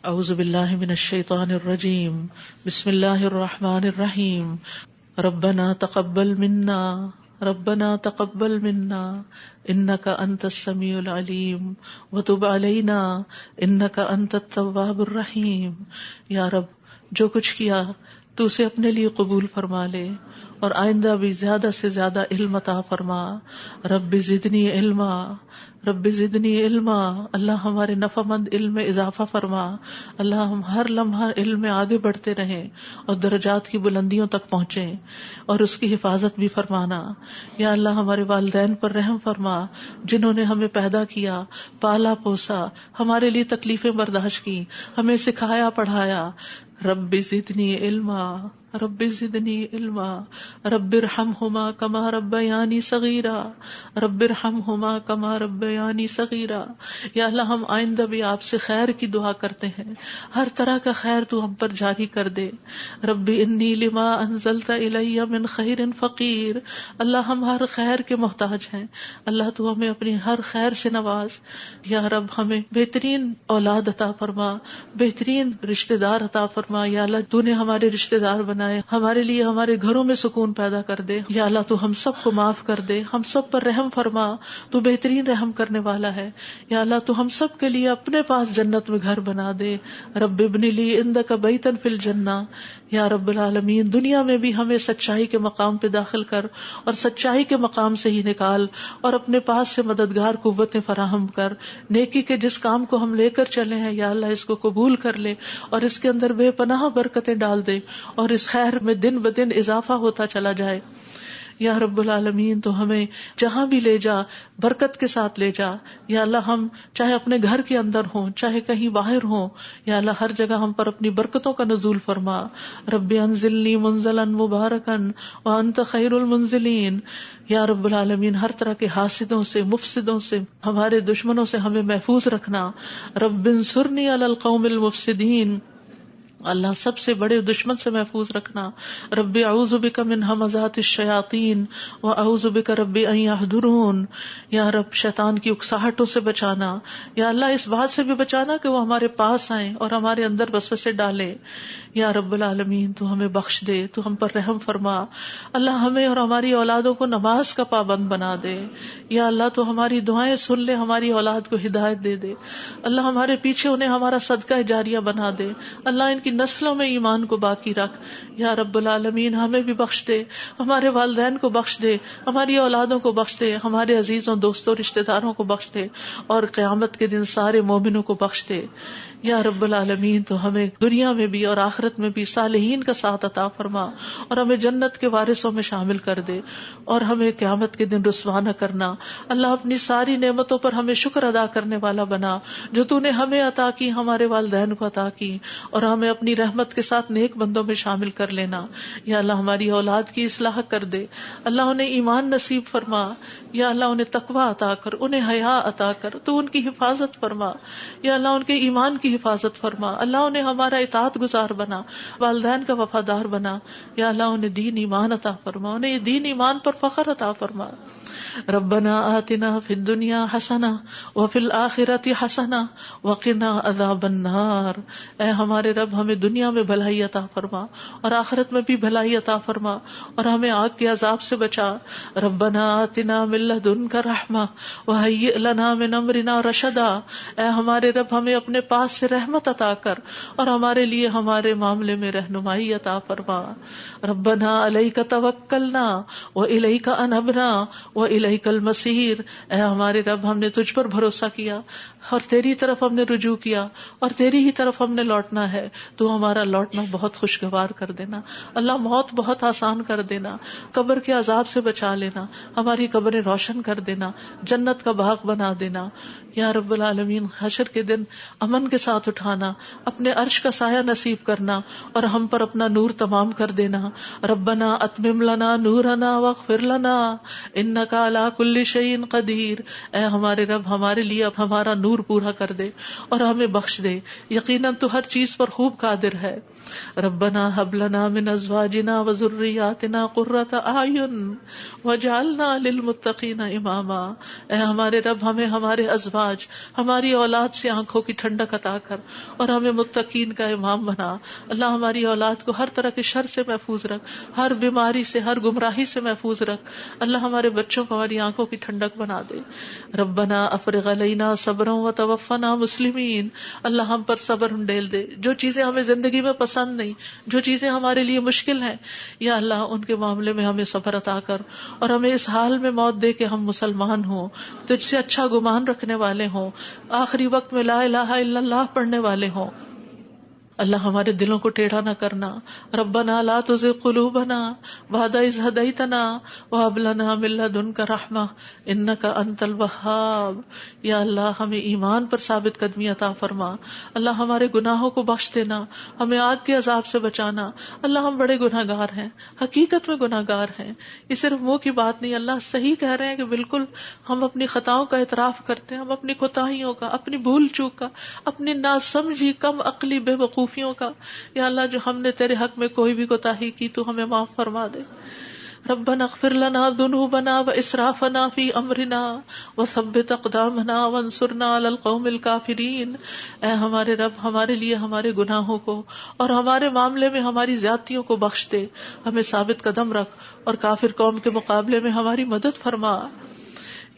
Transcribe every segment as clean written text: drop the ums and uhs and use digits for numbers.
اعوذ باللہ من الشیطان الرجیم بسم اللہ الرحمن الرحیم ربنا تقبل منا انک انت السمیع العلیم وتب علینا انک انت التواب الرحیم۔ یا رب، جو کچھ کیا تو اسے اپنے لیے قبول فرما لے اور آئندہ بھی زیادہ سے زیادہ علم عطا فرما۔ رب زدنی علما، رب زدنی علما، اللہ ہمارے نفع مند علم میں اضافہ فرما۔ اللہ ہم ہر لمحہ علم میں آگے بڑھتے رہیں اور درجات کی بلندیوں تک پہنچیں اور اس کی حفاظت بھی فرمانا۔ یا اللہ ہمارے والدین پر رحم فرما، جنہوں نے ہمیں پیدا کیا، پالا پوسا، ہمارے لیے تکلیفیں برداشت کی، ہمیں سکھایا پڑھایا۔ رب زدنی علما، رب زدنی علما، رب ارحمہما کما ربیانی صغیرا، رب ارحمہما کما ربیانی صغیرا۔ یا اللہ ہم آئندہ بھی آپ سے خیر کی دعا کرتے ہیں، ہر طرح کا خیر تو ہم پر جاری کر دے۔ رب انی لما انزلت الی من خیر فقیر، اللہ ہم ہر خیر کے محتاج ہیں، اللہ تو ہمیں اپنی ہر خیر سے نواز۔ یا رب ہمیں بہترین اولاد عطا فرما، بہترین رشتہ دار عطا فرما۔ یا اللہ تو نے ہمارے رشتہ دار بنائے، ہمارے لیے ہمارے گھروں میں سکون پیدا کر دے۔ یا اللہ تو ہم سب کو معاف کر دے، ہم سب پر رحم فرما، تو بہترین رحم کرنے والا ہے۔ یا اللہ تو ہم سب کے لیے اپنے پاس جنت میں گھر بنا دے۔ رب ابن لی عندک بیتا فی الجنہ۔ یا رب العالمین دنیا میں بھی ہمیں سچائی کے مقام پہ داخل کر اور سچائی کے مقام سے ہی نکال، اور اپنے پاس سے مددگار قوتیں فراہم کر۔ نیکی کے جس کام کو ہم لے کر چلے ہیں یا اللہ اس کو قبول کر لے اور اس کے اندر بے پناہ برکتیں ڈال دے اور اس خیر میں دن بدن اضافہ ہوتا چلا جائے۔ یا رب العالمین تو ہمیں جہاں بھی لے جا برکت کے ساتھ لے جا۔ یا اللہ ہم چاہے اپنے گھر کے اندر ہوں چاہے کہیں باہر ہوں، یا اللہ ہر جگہ ہم پر اپنی برکتوں کا نزول فرما۔ رب انزلنی منزلا مبارکا وانت خیر المنزلین۔ یا رب العالمین ہر طرح کے حاسدوں سے، مفسدوں سے، ہمارے دشمنوں سے ہمیں محفوظ رکھنا۔ رب انصرنی علی القوم المفسدین، اللہ سب سے بڑے دشمن سے محفوظ رکھنا۔ رب اعوذ بک من ہمزات الشیاطین واعوذ بک رب ان یحضرون۔ یا رب شیطان کی اکساہٹوں سے بچانا، یا اللہ اس بات سے بھی بچانا کہ وہ ہمارے پاس آئیں اور ہمارے اندر وسوسے ڈالے۔ یا رب العالمین تو ہمیں بخش دے، تو ہم پر رحم فرما۔ اللہ ہمیں اور ہماری اولادوں کو نماز کا پابند بنا دے۔ یا اللہ تو ہماری دعائیں سن لے، ہماری اولاد کو ہدایت دے دے۔ اللہ ہمارے پیچھے انہیں ہمارا صدقہ جاریہ بنا دے۔ اللہ ان کی نسلوں میں ایمان کو باقی رکھ۔ یا رب العالمین ہمیں بھی بخش دے، ہمارے والدین کو بخش دے، ہماری اولادوں کو بخش دے، ہمارے عزیزوں دوستوں رشتہ داروں کو بخش دے، اور قیامت کے دن سارے مومنوں کو بخش دے۔ یا رب العالمین تو ہمیں دنیا میں بھی اور آخرت میں بھی صالحین کا ساتھ عطا فرما، اور ہمیں جنت کے وارثوں میں شامل کر دے، اور ہمیں قیامت کے دن رسوا نہ کرنا۔ اللہ اپنی ساری نعمتوں پر ہمیں شکر ادا کرنے والا بنا، جو تو نے ہمیں عطا کی، ہمارے والدین کو عطا کی، اور ہمیں اپنی رحمت کے ساتھ نیک بندوں میں شامل کر لینا۔ یا اللہ ہماری اولاد کی اصلاح کر دے، اللہ انہیں ایمان نصیب فرما۔ یا اللہ انہیں تقویٰ عطا کر، انہیں حیا عطا کر، تو ان کی حفاظت فرما۔ یا اللہ ان کے ایمان کی حفاظت فرما، اللہ انہیں ہمارا اطاعت گزار بنا، والدین کا وفادار بنا۔ یا اللہ انہیں دین ایمان عطا فرما، انہیں دین ایمان پر فخر عطا فرما۔ ربنا آتنا فی الدنیا حسنہ وفی الآخرۃ حسنہ وقنا عذاب النار۔ اے ہمارے رب ہمیں دنیا میں بھلائی عطا فرما اور آخرت میں بھی بھلائی عطا فرما، اور ہمیں آگ کے عذاب سے بچا۔ ربنا آتنا من لدنک رحمہ وہیئ لنا من امرنا رشدا۔ اے ہمارے رب ہمیں اپنے پاس سے رحمت عطا کر اور ہمارے لیے ہمارے معاملے میں رہنمائی عطا فرما۔ ربنا علیک توکلنا والیک انبنا والیک المصیر۔ اے ہمارے رب ہم نے تجھ پر بھروسہ کیا اور تیری طرف ہم نے رجوع کیا اور تیری ہی طرف ہم نے لوٹنا ہے، تو ہمارا لوٹنا بہت خوشگوار کر دینا۔ اللہ موت بہت آسان کر دینا، قبر کے عذاب سے بچا لینا، ہماری قبریں روشن کر دینا، جنت کا باغ بنا دینا۔ یا رب العالمین حشر کے دن امن کے ساتھ اٹھانا، اپنے عرش کا سایہ نصیب کرنا اور ہم پر اپنا نور تمام کر دینا۔ ربنا اتمم لنا نورنا واغفر لنا انک علی کل شیء قدیر۔ اے ہمارے رب ہمارے لیے ہمارا نور منظور پورا کر دے اور ہمیں بخش دے. یقیناً تو ہر چیز پر خوب قادر ہے. ربنا هب لنا من ازواجنا وذرياتنا قرة اعین واجعلنا للمتقین اماما. اے ہمارے رب ہمیں ہمارے ازواج ہماری اولاد سے آنکھوں کی ٹھنڈک عطا کر اور ہمیں متقین کا امام بنا. اللہ ہماری اولاد کو ہر طرح کے شر سے محفوظ رکھ, ہر بیماری سے, ہر گمراہی سے محفوظ رکھ. اللہ ہمارے بچوں کو ہماری آنکھوں کی ٹھنڈک بنا دے. ربنا افرغ علینا صبرا وتوفنا مسلمین. اللہ ہم پر صبر ڈیل دے. جو چیزیں ہمیں زندگی میں پسند نہیں, جو چیزیں ہمارے لیے مشکل ہیں, یا اللہ ان کے معاملے میں ہمیں صبر عطا کر اور ہمیں اس حال میں موت دے کہ ہم مسلمان ہوں, تجھ سے اچھا گمان رکھنے والے ہوں, آخری وقت میں لا الہ الا اللہ پڑھنے والے ہوں. اللہ ہمارے دلوں کو ٹیڑھا نہ کرنا. ربنا لا تزغ قلوبنا بعد اذ ہدیتنا وہب لنا من لدنک رحمہ انک انت الوہاب. یا اللہ ہمیں ایمان پر ثابت قدمی عطا فرما. اللہ ہمارے گناہوں کو بخش دینا, ہمیں آگ کے عذاب سے بچانا. اللہ ہم بڑے گناہ گار ہیں, حقیقت میں گناہ گار ہیں, یہ صرف منہ کی بات نہیں. اللہ صحیح کہہ رہے ہیں کہ بالکل ہم اپنی خطاؤں کا اعتراف کرتے ہیں, ہم اپنی کوتاہیوں کا, اپنی بھول چوک کا, اپنی ناسمجھی کم عقلی بے وقوفیوں کا. یا اللہ جو ہم نے تیرے حق میں کوئی بھی کوتاہی کی تو ہمیں معاف فرما دے. ربنا اغفر لنا ذنوبنا واسرافنا فی امرنا وثبت اقدامنا وانصرنا علی القوم الکافرین. اے ہمارے رب ہمارے لیے ہمارے گناہوں کو اور ہمارے معاملے میں ہماری زیادتیوں کو بخش دے, ہمیں ثابت قدم رکھ اور کافر قوم کے مقابلے میں ہماری مدد فرما.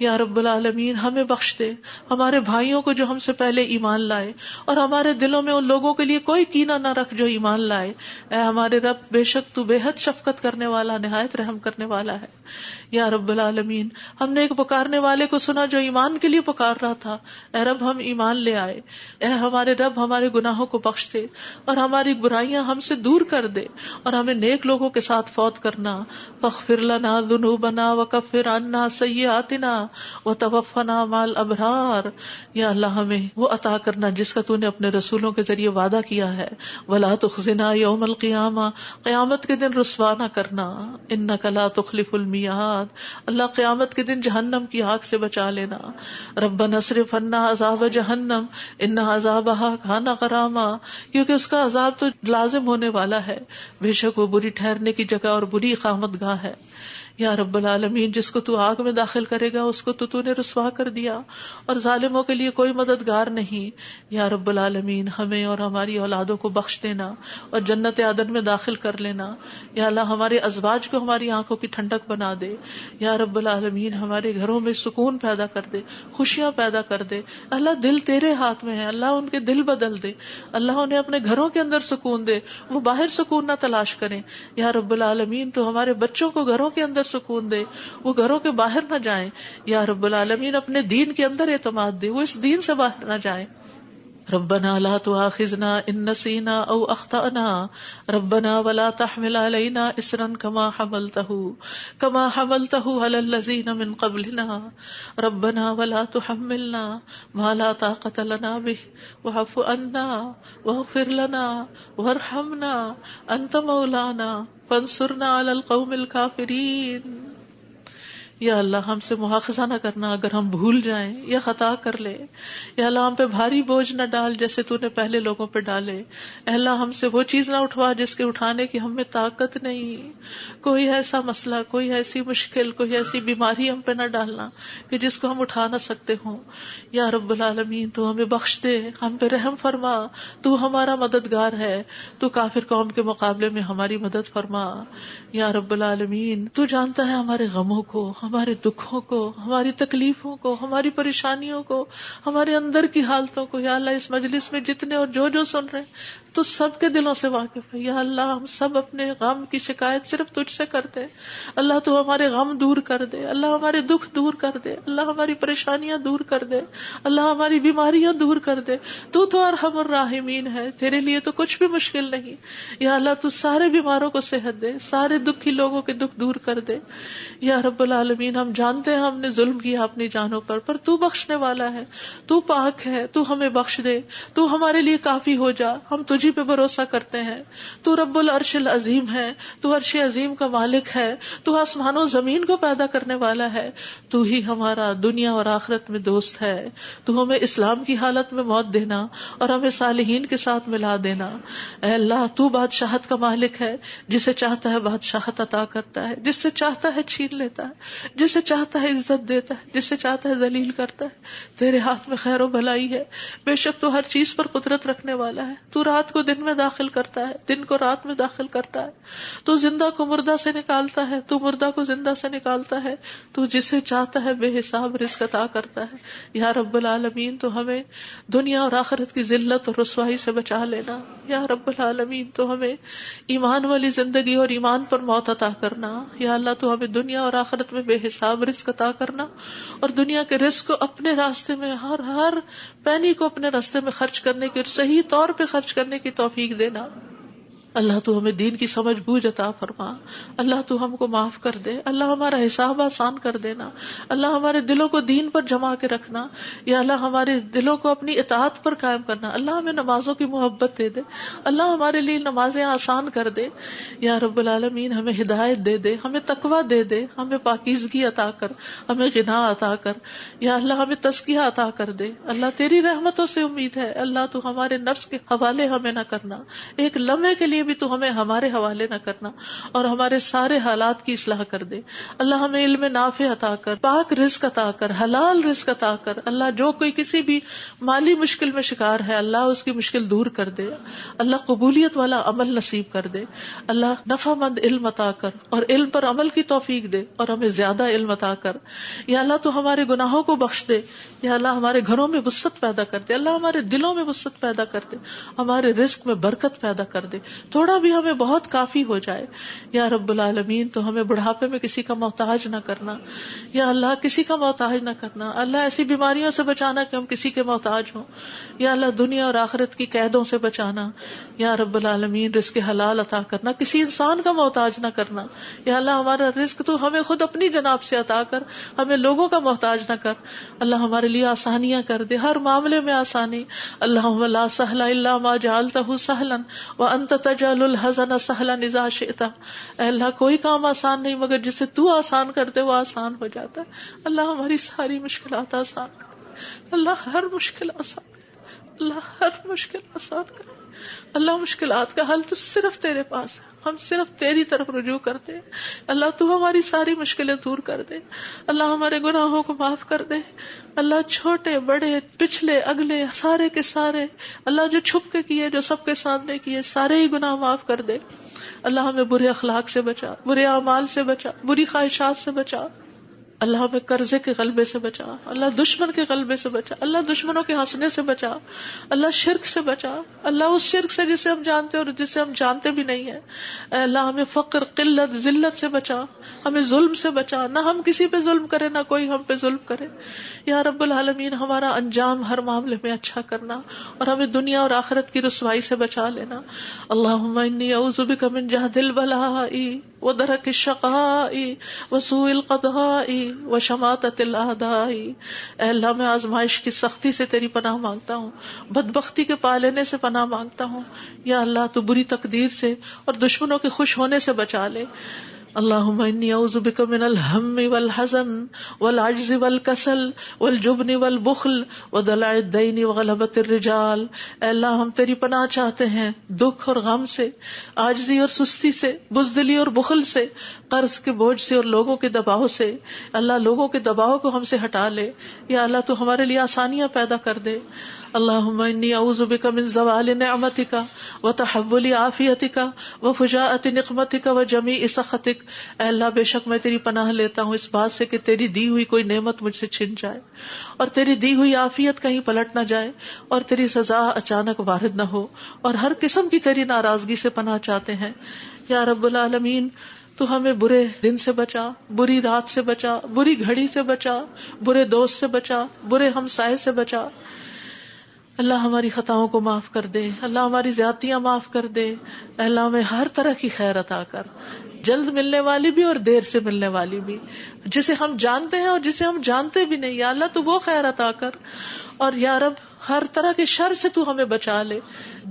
یا رب العالمین ہمیں بخش دے, ہمارے بھائیوں کو جو ہم سے پہلے ایمان لائے, اور ہمارے دلوں میں ان لوگوں کے لیے کوئی کینہ نہ رکھ جو ایمان لائے. اے ہمارے رب بے شک تو بے حد شفقت کرنے والا, نہایت رحم کرنے والا ہے. یا رب العالمین ہم نے ایک پکارنے والے کو سنا جو ایمان کے لیے پکار رہا تھا, اے رب ہم ایمان لے آئے. اے ہمارے رب ہمارے گناہوں کو بخش دے اور ہماری برائیاں ہم سے دور کر دے اور ہمیں نیک لوگوں کے ساتھ فوت کرنا. فاغفر لنا ذنوبنا وکفر عنا سیئاتنا وتوفنا مع الابرار. یا اللہ ہمیں وہ عطا کرنا جس کا تو نے اپنے رسولوں کے ذریعے وعدہ کیا ہے. ولا تخزنا یوم القیامہ, قیامت کے دن رسوا نہ کرنا. انک لا تخلف المیعاد, اللہ قیامت کے دن جہنم کی آگ سے بچا لینا. ربنا اصرف عنا عذاب جہنم ان عذابها کان غراما, کیونکہ اس کا عذاب تو لازم ہونے والا ہے, بے شک وہ بری ٹھہرنے کی جگہ اور بری اقامت گاہ ہے. یا رب العالمین جس کو تو آگ میں داخل کرے گا اس کو تو نے رسوا کر دیا, اور ظالموں کے لیے کوئی مددگار نہیں. یا رب العالمین ہمیں اور ہماری اولادوں کو بخش دینا اور جنت عدن میں داخل کر لینا. یا اللہ ہمارے ازواج کو ہماری آنکھوں کی ٹھنڈک بنا دے. یا رب العالمین ہمارے گھروں میں سکون پیدا کر دے, خوشیاں پیدا کر دے. اللہ دل تیرے ہاتھ میں ہے, اللہ ان کے دل بدل دے, اللہ انہیں اپنے گھروں کے اندر سکون دے, وہ باہر سکون نہ تلاش کریں. یا رب العالمین تو ہمارے بچوں کو گھروں کے اندر سکون دے, وہ گھروں کے باہر نہ جائیں. یا رب العالمین اپنے دین کے اندر اعتماد دے, وہ اس دین سے باہر نہ جائیں. ربنا لا تؤاخذنا ان نسينا او اخطأنا ربنا ولا تحمل علينا اصرا كما حملته على الذين من قبلنا ربنا ولا تحملنا ما لا طاقة لنا به واعف عنا واغفر لنا وارحمنا انت مولانا فانصرنا على القوم الكافرين. یا اللہ ہم سے مواخذہ نہ کرنا اگر ہم بھول جائیں یا خطا کر لیں. یا اللہ ہم پہ بھاری بوجھ نہ ڈال جیسے تو نے پہلے لوگوں پہ ڈالے. اے اللہ ہم سے وہ چیز نہ اٹھوا جس کے اٹھانے کی ہم میں طاقت نہیں. کوئی ایسا مسئلہ, کوئی ایسی مشکل, کوئی ایسی بیماری ہم پہ نہ ڈالنا کہ جس کو ہم اٹھا نہ سکتے ہوں. یا رب العالمین تو ہمیں بخش دے, ہم پہ رحم فرما, تو ہمارا مددگار ہے, تو کافر قوم کے مقابلے میں ہماری مدد فرما. یا رب العالمین تو جانتا ہے ہمارے غموں کو, ہمارے دکھوں کو, ہماری تکلیفوں کو, ہماری پریشانیوں کو, ہمارے اندر کی حالتوں کو. یا اللہ اس مجلس میں جتنے اور جو سن رہے ہیں تو سب کے دلوں سے واقف ہے. یا اللہ ہم سب اپنے غم کی شکایت صرف تجھ سے کرتے ہیں. اللہ تو ہمارے غم دور کر دے, اللہ ہمارے دکھ دور کر دے, اللہ ہماری پریشانیاں دور کر دے, اللہ ہماری بیماریاں دور کر دے. تو ارحم الراحمین ہے, تیرے لیے تو کچھ بھی مشکل نہیں. یا اللہ تو سارے بیماروں کو صحت دے, سارے دکھی لوگوں کے دکھ دور کر دے. یا رب العالمین العالمین ہم جانتے ہیں ہم نے ظلم کیا اپنی جانوں پر تو بخشنے والا ہے، تو پاک ہے، تو ہمیں بخش دے، تو ہمارے لیے کافی ہو جا، ہم تجھی پہ بھروسہ کرتے ہیں، تو رب العرش العظیم ہے، تو عرش عظیم کا مالک ہے، تو آسمان و زمین کو پیدا کرنے والا ہے، تو ہی ہمارا دنیا اور آخرت میں دوست ہے، تو ہمیں اسلام کی حالت میں موت دینا اور ہمیں صالحین کے ساتھ ملا دینا۔ اے اللہ تو بادشاہت کا مالک ہے، جسے چاہتا ہے بادشاہت عطا کرتا ہے، جس سے چاہتا ہے چھین لیتا ہے، جسے چاہتا ہے عزت دیتا ہے، جسے چاہتا ہے ذلیل کرتا ہے، تیرے ہاتھ میں خیر و بھلائی ہے، بے شک تو ہر چیز پر قدرت رکھنے والا ہے، تو رات کو دن میں داخل کرتا ہے، دن کو رات میں داخل کرتا ہے، تو زندہ کو مردہ سے نکالتا ہے، تو مردہ کو زندہ سے نکالتا ہے، تو جسے چاہتا ہے بے حساب رزق عطا کرتا ہے۔ یا رب العالمین تو ہمیں دنیا اور آخرت کی ذلت اور رسوائی سے بچا لینا، یا رب العالمین تو ہمیں ایمان والی زندگی اور ایمان پر موت عطا کرنا، یا اللہ تو ہمیں دنیا اور آخرت میں بے حساب رزق عطا کرنا، اور دنیا کے رزق کو اپنے راستے میں ہر پینی کو اپنے راستے میں خرچ کرنے کی اور صحیح طور پہ خرچ کرنے کی توفیق دینا۔ اللہ تو ہمیں دین کی سمجھ بوجھ عطا فرما، اللہ تو ہم کو معاف کر دے، اللہ ہمارا حساب آسان کر دینا، اللہ ہمارے دلوں کو دین پر جما کے رکھنا، یا اللہ ہمارے دلوں کو اپنی اطاعت پر قائم کرنا، اللہ ہمیں نمازوں کی محبت دے دے، اللہ ہمارے لیے نمازیں آسان کر دے، یا رب العالمین ہمیں ہدایت دے دے، ہمیں تقویٰ دے دے، ہمیں پاکیزگی عطا کر، ہمیں غنا عطا کر، یا اللہ ہمیں تزکیہ عطا کر دے۔ اللہ تیری رحمتوں سے امید ہے، اللہ تو ہمارے نفس کے حوالے ہمیں نہ کرنا، ایک لمحے کے لیے بھی تو ہمیں ہمارے حوالے نہ کرنا، اور ہمارے سارے حالات کی اصلاح کر دے۔ اللہ ہمیں علم نافع عطا کر، پاک رزق عطا کر، حلال رزق عطا کر۔ اللہ جو کوئی کسی بھی مالی مشکل میں شکار ہے، اللہ اس کی مشکل دور کر دے، اللہ قبولیت والا عمل نصیب کر دے، اللہ نفع مند علم عطا کر اور علم پر عمل کی توفیق دے، اور ہمیں زیادہ علم عطا کر۔ یا اللہ تو ہمارے گناہوں کو بخش دے، یا اللہ ہمارے گھروں میں وسعت پیدا کر دے، اللہ ہمارے دلوں میں وسعت پیدا کر دے، ہمارے رزق میں برکت پیدا کر دے، تھوڑا بھی ہمیں بہت کافی ہو جائے۔ یا رب العالمین تو ہمیں بڑھاپے میں کسی کا محتاج نہ کرنا، یا اللہ کسی کا محتاج نہ کرنا، اللہ ایسی بیماریوں سے بچانا کہ ہم کسی کے محتاج ہوں، یا اللہ دنیا اور آخرت کی قیدوں سے بچانا، یا رب العالمین رزق حلال عطا کرنا، کسی انسان کا محتاج نہ کرنا، یا اللہ ہمارا رزق تو ہمیں خود اپنی جناب سے عطا کر، ہمیں لوگوں کا محتاج نہ کر، اللہ ہمارے لیے آسانیاں کر دے، ہر معاملے میں آسانی۔ اللہم لا سہل الا ما جعلتہ سہلا وانت تجعل الحزن سہلا اذا شئت۔ اے اللہ کوئی کام آسان نہیں مگر جسے تو آسان کرتے وہ آسان ہو جاتا ہے۔ اللہ ہماری ساری مشکلات آسان کر، اللہ ہر مشکل آسان کر، اللہ ہر مشکل آسان کر۔ اللہ مشکلات کا حل تو صرف تیرے پاس ہے، ہم صرف تیری طرف رجوع کرتے ہیں۔ اللہ تو ہماری ساری مشکلیں دور کر دے، اللہ ہمارے گناہوں کو معاف کر دے، اللہ چھوٹے بڑے پچھلے اگلے سارے کے سارے، اللہ جو چھپ کے کیے جو سب کے سامنے کیے سارے ہی گناہ معاف کر دے۔ اللہ ہمیں برے اخلاق سے بچا، برے اعمال سے بچا، بری خواہشات سے بچا، اللہ ہمیں قرضے کے غلبے سے بچا، اللہ دشمن کے غلبے سے بچا، اللہ دشمنوں کے ہنسنے سے بچا، اللہ شرک سے بچا، اللہ اس شرک سے جسے ہم جانتے اور جسے ہم جانتے بھی نہیں ہیں، اے اللہ ہمیں فقر قلت ذلت سے بچا، ہمیں ظلم سے بچا، نہ ہم کسی پہ ظلم کرے نہ کوئی ہم پہ ظلم کرے۔ یا رب العالمین ہمارا انجام ہر معاملے میں اچھا کرنا اور ہمیں دنیا اور آخرت کی رسوائی سے بچا لینا۔ اللہم انی اعوذ بک من جہد البلاء ودرک الشقاء وسوء القضاء وشماتۃ الاعداء۔ اے اللہ میں آزمائش کی سختی سے تیری پناہ مانگتا ہوں، بدبختی کے پا لینے سے پناہ مانگتا ہوں، یا اللہ تو بری تقدیر سے اور دشمنوں کے خوش ہونے سے بچا لے۔ اللہم انی اعوذ بک من الہم والحزن والعجز والکسل والجبن والبخل ودلع الدین وغلبۃ الرجال۔ اے اللہ ہم تیری پناہ چاہتے ہیں دکھ اور غم سے، عاجزی اور سستی سے، بزدلی اور بخل سے، قرض کے بوجھ سے اور لوگوں کے دباؤ سے۔ اللہ لوگوں کے دباؤ کو ہم سے ہٹا لے، یا اللہ تو ہمارے لیے آسانیاں پیدا کر دے۔ اللہم انی اعوذ بک من زوال نعمتک وتحول عافیتک وفجاءۃ نقمتک وجمیع سخطک۔ اے اللہ بے شک میں تیری پناہ لیتا ہوں اس بات سے کہ تیری دی ہوئی کوئی نعمت مجھ سے چھن جائے اور تیری دی ہوئی عافیت کہیں پلٹ نہ جائے اور تیری سزا اچانک وارد نہ ہو، اور ہر قسم کی تیری ناراضگی سے پناہ چاہتے ہیں۔ یا رب العالمین تو ہمیں برے دن سے بچا، بری رات سے بچا، بری گھڑی سے بچا، برے دوست سے بچا، برے ہمسائے سے بچا۔ اللہ ہماری خطاؤں کو معاف کر دے، اللہ ہماری زیادتیاں معاف کر دے، اللہ ہمیں ہر طرح کی خیر عطا کر، جلد ملنے والی بھی اور دیر سے ملنے والی بھی، جسے ہم جانتے ہیں اور جسے ہم جانتے بھی نہیں، یا اللہ تو وہ خیر عطا کر، اور یا رب ہر طرح کے شر سے تو ہمیں بچا لے،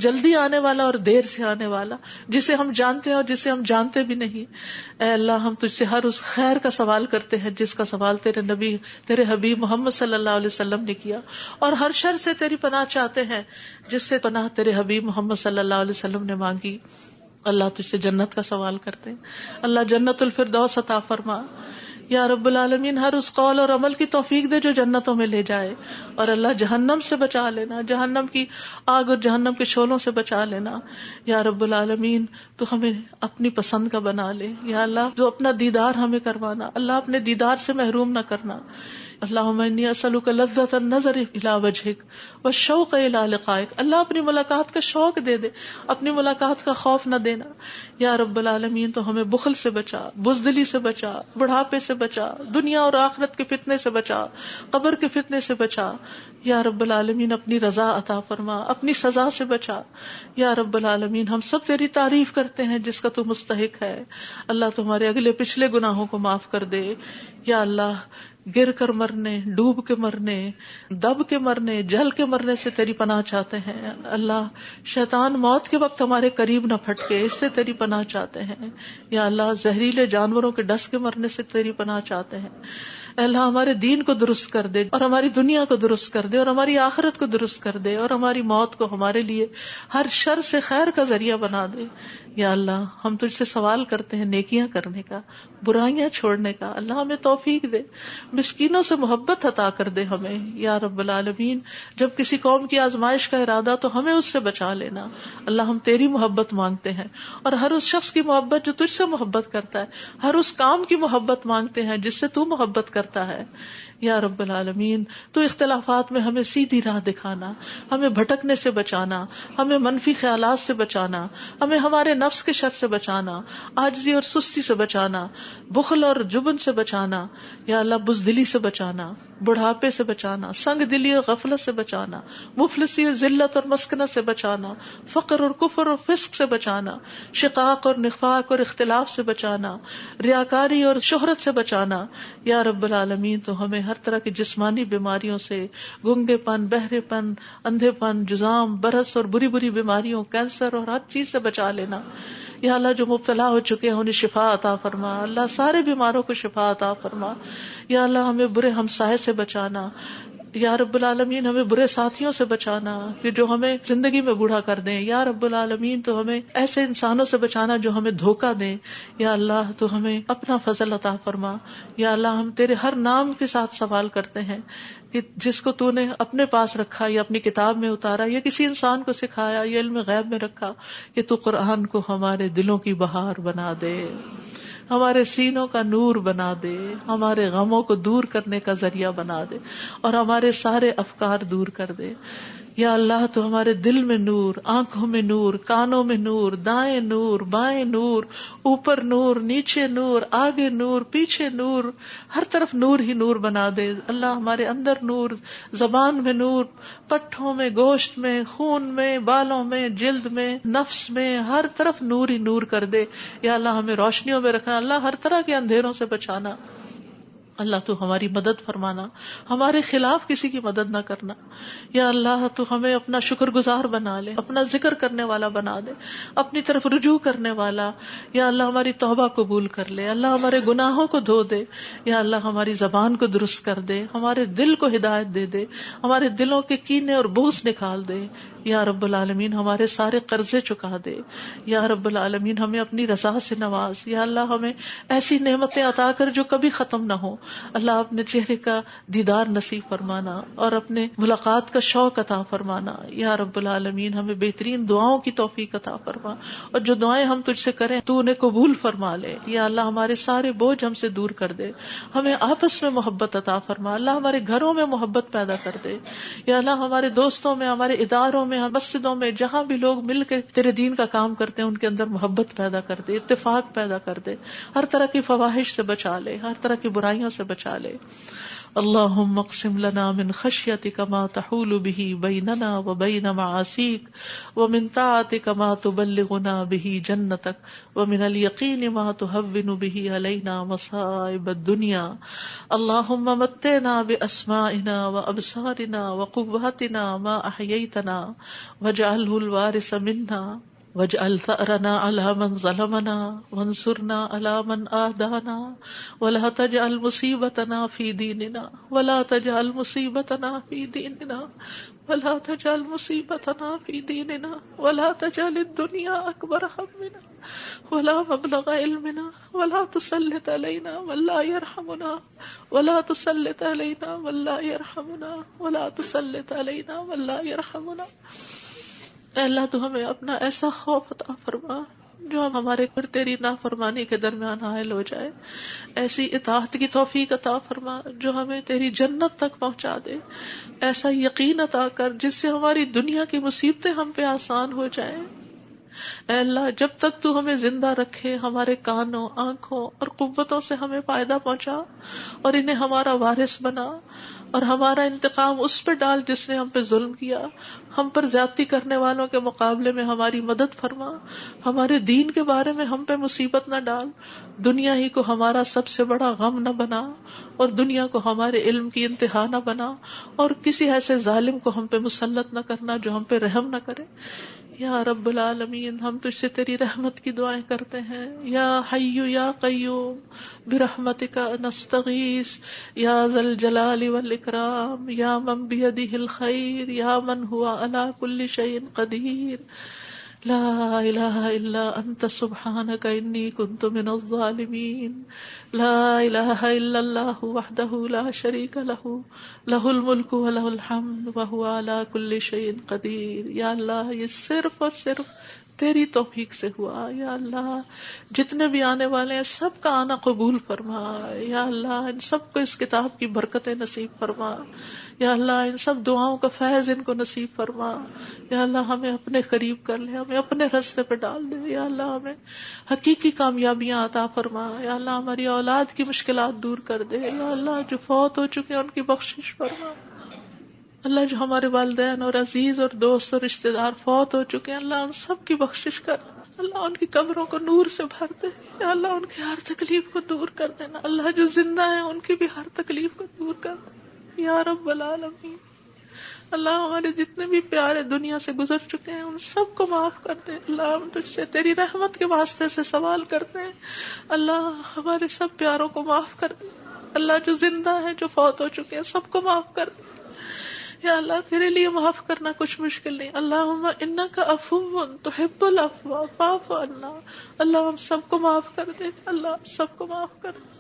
جلدی آنے والا اور دیر سے آنے والا، جسے ہم جانتے ہیں اور جسے ہم جانتے بھی نہیں۔ اے اللہ ہم تجھ سے ہر اس خیر کا سوال کرتے ہیں جس کا سوال تیرے نبی، تیرے حبیب محمد صلی اللہ علیہ وسلم نے کیا، اور ہر شر سے تیری پناہ چاہتے ہیں جس سے پناہ تیرے حبیب محمد صلی اللہ علیہ وسلم نے مانگی۔ اللہ تجھ سے جنت کا سوال کرتے ہیں، اللہ جنت الفردوس عطا فرما یا رب العالمین، ہر اس قول اور عمل کی توفیق دے جو جنتوں میں لے جائے، اور اللہ جہنم سے بچا لینا، جہنم کی آگ اور جہنم کے شعلوں سے بچا لینا یا رب العالمین۔ تو ہمیں اپنی پسند کا بنا لے یا اللہ، جو اپنا دیدار ہمیں کروانا، اللہ اپنے دیدار سے محروم نہ کرنا۔ اللہم انی اسألک لذۃ النظر الی وجہک والشوق الی لقائک، اللہ اپنی ملاقات کا شوق دے دے، اپنی ملاقات کا خوف نہ دینا یا رب العالمین۔ تو ہمیں بخل سے بچا، بزدلی سے بچا، بڑھاپے سے بچا، دنیا اور آخرت کے فتنے سے بچا، قبر کے فتنے سے بچا یا رب العالمین۔ اپنی رضا عطا فرما، اپنی سزا سے بچا یا رب العالمین۔ ہم سب تیری تعریف کرتے ہیں جس کا تو مستحق ہے، اللہ تمہارے اگلے پچھلے گناہوں کو معاف کر دے یا اللہ۔ گر کر مرنے، ڈوب کے مرنے، دب کے مرنے، جل کے مرنے سے تیری پناہ چاہتے ہیں اللہ۔ شیطان موت کے وقت ہمارے قریب نہ پھٹکے، اس سے تیری پناہ چاہتے ہیں یا اللہ۔ زہریلے جانوروں کے ڈس کے مرنے سے تیری پناہ چاہتے ہیں اے اللہ۔ ہمارے دین کو درست کر دے اور ہماری دنیا کو درست کر دے اور ہماری آخرت کو درست کر دے، اور ہماری موت کو ہمارے لیے ہر شر سے خیر کا ذریعہ بنا دے یا اللہ۔ ہم تجھ سے سوال کرتے ہیں نیکیاں کرنے کا، برائیاں چھوڑنے کا، اللہ ہمیں توفیق دے۔ مسکینوں سے محبت عطا کر دے ہمیں یا رب العالمین۔ جب کسی قوم کی آزمائش کا ارادہ تو ہمیں اس سے بچا لینا اللہ۔ ہم تیری محبت مانگتے ہیں، اور ہر اس شخص کی محبت جو تجھ سے محبت کرتا ہے، ہر اس کام کی محبت مانگتے ہیں جس سے تو محبت کرتا ہے یا رب العالمین۔ تو اختلافات میں ہمیں سیدھی راہ دکھانا، ہمیں بھٹکنے سے بچانا، ہمیں منفی خیالات سے بچانا، ہمیں ہمارے نفس کے شر سے بچانا، عاجزی اور سستی سے بچانا، بخل اور جبن سے بچانا یا اللہ، بزدلی سے بچانا، بڑھاپے سے بچانا، سنگ دلی اور غفلت سے بچانا، مفلسی اور ذلت اور مسکنت سے بچانا، فقر اور کفر اور فسق سے بچانا، شقاق اور نفاق اور اختلاف سے بچانا، ریاکاری اور شہرت سے بچانا یا رب العالمین۔ تو ہمیں ہر طرح کی جسمانی بیماریوں سے، گنگے پن، بہرے پن، اندھے پن، جزام، برس اور بری بری بیماریوں، کینسر اور ہر چیز سے بچا لینا یا اللہ۔ جو مبتلا ہو چکے ہیں انہیں شفا عطا فرما اللہ، سارے بیماروں کو شفا عطا فرما یا اللہ۔ ہمیں برے ہمسائے سے بچانا یا رب العالمین، ہمیں برے ساتھیوں سے بچانا کہ جو ہمیں زندگی میں بوڑھا کر دیں یا رب العالمین۔ تو ہمیں ایسے انسانوں سے بچانا جو ہمیں دھوکہ دیں یا اللہ۔ تو ہمیں اپنا فضل عطا فرما یا اللہ۔ ہم تیرے ہر نام کے ساتھ سوال کرتے ہیں کہ جس کو تو نے اپنے پاس رکھا یا اپنی کتاب میں اتارا یا کسی انسان کو سکھایا یا علم غیب میں رکھا، کہ تو قرآن کو ہمارے دلوں کی بہار بنا دے، ہمارے سینوں کا نور بنا دے، ہمارے غموں کو دور کرنے کا ذریعہ بنا دے، اور ہمارے سارے افکار دور کر دے یا اللہ۔ تو ہمارے دل میں نور، آنکھوں میں نور، کانوں میں نور، دائیں نور، بائیں نور، اوپر نور، نیچے نور، آگے نور، پیچھے نور، ہر طرف نور ہی نور بنا دے اللہ۔ ہمارے اندر نور، زبان میں نور، پٹھوں میں، گوشت میں، خون میں، بالوں میں، جلد میں، نفس میں، ہر طرف نور ہی نور کر دے یا اللہ۔ ہمیں روشنیوں میں رکھنا اللہ، ہر طرح کے اندھیروں سے بچانا اللہ۔ تو ہماری مدد فرمانا، ہمارے خلاف کسی کی مدد نہ کرنا یا اللہ۔ تو ہمیں اپنا شکر گزار بنا لے، اپنا ذکر کرنے والا بنا دے، اپنی طرف رجوع کرنے والا یا اللہ۔ ہماری توبہ قبول کر لے اللہ، ہمارے گناہوں کو دھو دے یا اللہ۔ ہماری زبان کو درست کر دے، ہمارے دل کو ہدایت دے دے، ہمارے دلوں کے کینے اور بغض نکال دے یا رب العالمین۔ ہمارے سارے قرضے چکا دے یا رب العالمین۔ ہمیں اپنی رضا سے نواز یا اللہ۔ ہمیں ایسی نعمتیں عطا کر جو کبھی ختم نہ ہو اللہ۔ اپنے چہرے کا دیدار نصیب فرمانا اور اپنے ملاقات کا شوق عطا فرمانا یا رب العالمین۔ ہمیں بہترین دعاؤں کی توفیق عطا فرما، اور جو دعائیں ہم تجھ سے کریں تو انہیں قبول فرما لے یا اللہ۔ ہمارے سارے بوجھ ہم سے دور کر دے، ہمیں آپس میں محبت عطا فرما اللہ۔ ہمارے گھروں میں محبت پیدا کر دے یا اللہ۔ ہمارے دوستوں میں، ہمارے اداروں میں، مسجدوں میں، جہاں بھی لوگ مل کے تیرے دین کا کام کرتے ہیں ان کے اندر محبت پیدا کر دے، اتفاق پیدا کر دے، ہر طرح کی فواحش سے بچا لے، ہر طرح کی برائیوں سے بچا لے۔ اللهم اقسم لنا من خشيتك ما تحول به بيننا وبين معاصيك ومن طاعتك ما تبلغنا به جنتك ومن اليقين ما تهون به علينا مصائب الدنيا اللهم متعنا بأسمائنا وأبصارنا وقواتنا ما أحييتنا واجعله الوارث منا واجعل ثأرنا على من ظلمنا وانصرنا على من آذانا ولا تجعل مصيبتنا في ديننا ولا تجعل مصيبتنا في ديننا ولا تجعل مصيبتنا في ديننا ولا تجعل الدنيا أكبر همنا ولا مبلغ علمنا ولا تسلط علينا من لا يرحمنا ولا تسلط علينا من لا يرحمنا ولا تسلط علينا من لا يرحمنا. اے اللہ تو ہمیں اپنا ایسا خوف عطا فرما جو ہمارے اور تیری نافرمانی کے درمیان حائل ہو جائے، ایسی اطاعت کی توفیق عطا فرما جو ہمیں تیری جنت تک پہنچا دے، ایسا یقین عطا کر جس سے ہماری دنیا کی مصیبتیں ہم پہ آسان ہو جائیں۔ اے اللہ جب تک تو ہمیں زندہ رکھے ہمارے کانوں، آنکھوں اور قوتوں سے ہمیں فائدہ پہنچا اور انہیں ہمارا وارث بنا، اور ہمارا انتقام اس پہ ڈال جس نے ہم پہ ظلم کیا، ہم پر زیادتی کرنے والوں کے مقابلے میں ہماری مدد فرما، ہمارے دین کے بارے میں ہم پہ مصیبت نہ ڈال، دنیا ہی کو ہمارا سب سے بڑا غم نہ بنا اور دنیا کو ہمارے علم کی انتہا نہ بنا، اور کسی ایسے ظالم کو ہم پہ مسلط نہ کرنا جو ہم پہ رحم نہ کرے۔ یا رب العالمین ہم تجھ سے تیری رحمت کی دعائیں کرتے ہیں، یا حی یا قیوم برحمتک نستغیث یا ذا الجلال والاکرام یا من بیدہ الخیر یا من ہوا علی کل شیء قدیر، لا الہ الا انت سبحانک انی کنت من الظالمین، لا الہ الا اللہ وحدہ لا شریک لہ، لہ الملک ولہ الحمد وہو علی کل شیء قدیر۔ یا اللہ یہ صرف اور صرف تیری توفیق سے ہوا۔ یا اللہ جتنے بھی آنے والے ہیں سب کا آنا قبول فرما۔ یا اللہ ان سب کو اس کتاب کی برکتیں نصیب فرما۔ یا اللہ ان سب دعاؤں کا فیض ان کو نصیب فرما۔ یا اللہ ہمیں اپنے قریب کر لے، ہمیں اپنے راستے پہ ڈال دے۔ یا اللہ ہمیں حقیقی کامیابیاں عطا فرما۔ یا اللہ ہماری اولاد کی مشکلات دور کر دے۔ یا اللہ جو فوت ہو چکے ہیں ان کی بخشش فرما۔ اللہ جو ہمارے والدین اور عزیز اور دوست اور رشتہ دار فوت ہو چکے ہیں اللہ ان سب کی بخشش کر، اللہ ان کی قبروں کو نور سے بھر دے۔ یا اللہ ان کی ہر تکلیف کو دور کر دینا، اللہ جو زندہ ہیں ان کی بھی ہر تکلیف کو دور کر دے یا رب العالمین۔ اللہ ہمارے جتنے بھی پیارے دنیا سے گزر چکے ہیں ان سب کو معاف کر دے۔ اللہ ہم تجھ سے تیری رحمت کے واسطے سے سوال کرتے ہیں، اللہ ہمارے سب پیاروں کو معاف کر دے۔ اللہ جو زندہ ہیں جو فوت ہو چکے ہیں سب کو معاف کر دے۔ یا اللہ تیرے لیے معاف کرنا کچھ مشکل نہیں۔ اللہم انک عفو تحب العفو فاعف عنا۔ اللہ ہم سب کو معاف کر دے، اللہ ہم سب کو معاف کر دے۔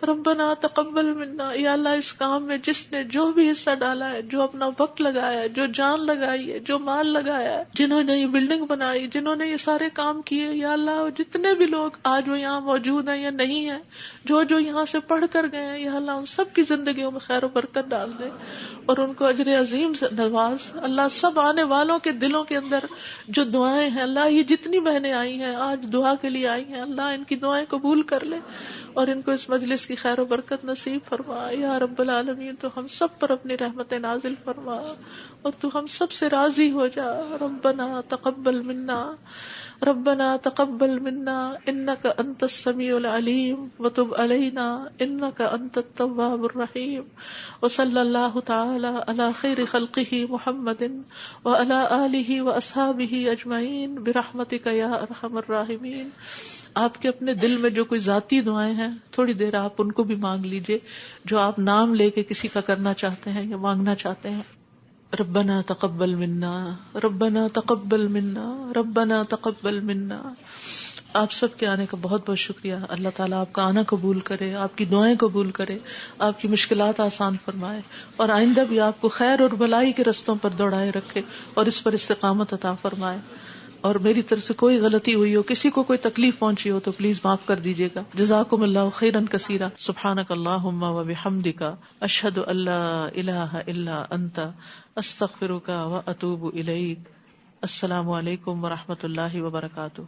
ربنا تقبل منا۔ یا اللہ اس کام میں جس نے جو بھی حصہ ڈالا ہے، جو اپنا وقت لگایا ہے، جو جان لگائی ہے، جو مال لگایا ہے، جنہوں نے یہ بلڈنگ بنائی، جنہوں نے یہ سارے کام کیے، یا اللہ جتنے بھی لوگ آج وہ یہاں موجود ہیں یا نہیں ہیں، جو یہاں سے پڑھ کر گئے ہیں، یا اللہ ان سب کی زندگیوں میں خیر و برکت ڈال دے اور ان کو اجر عظیم سے نواز۔ اللہ سب آنے والوں کے دلوں کے اندر جو دعائیں ہیں، اللہ یہ جتنی بہنیں آئی ہیں آج دعا کے لیے آئی ہیں، اللہ ان کی دعائیں قبول کر لے اور ان کو اس مجلس کی خیر و برکت نصیب فرما۔ یا رب العالمین تو ہم سب پر اپنی رحمتیں نازل فرما اور تو ہم سب سے راضی ہو جا۔ ربنا تقبل منا، ربنا تقبل منا انك انت السميع العليم وتب علينا انك انت التواب الرحيم، وصلى الله تعالى على خير خلقه محمد وعلى آله واصحابه اجمعين برحمتك يا ارحم الراحمين۔ آپ کے اپنے دل میں جو کوئی ذاتی دعائیں ہیں تھوڑی دیر آپ ان کو بھی مانگ لیجئے، جو آپ نام لے کے کسی کا کرنا چاہتے ہیں یا مانگنا چاہتے ہیں۔ ربنا تقبل منا، ربنا تقبل منا، ربنا تقبل منا۔ آپ سب کے آنے کا بہت بہت شکریہ۔ اللہ تعالیٰ آپ کا آنا قبول کرے، آپ کی دعائیں قبول کرے، آپ کی مشکلات آسان فرمائے اور آئندہ بھی آپ کو خیر اور بھلائی کے رستوں پر دوڑائے رکھے اور اس پر استقامت عطا فرمائے۔ اور میری طرف سے کوئی غلطی ہوئی ہو، کسی کو کوئی تکلیف پہنچی ہو تو پلیز معاف کر دیجیے گا۔ جزاکم اللہ خیرا کثیرا۔ سبحانک اللہم وبحمدک، اشہد ان لا الہ الا انت، استغفرک واتوب الیک۔ السلام علیکم ورحمۃ اللہ وبرکاتہ۔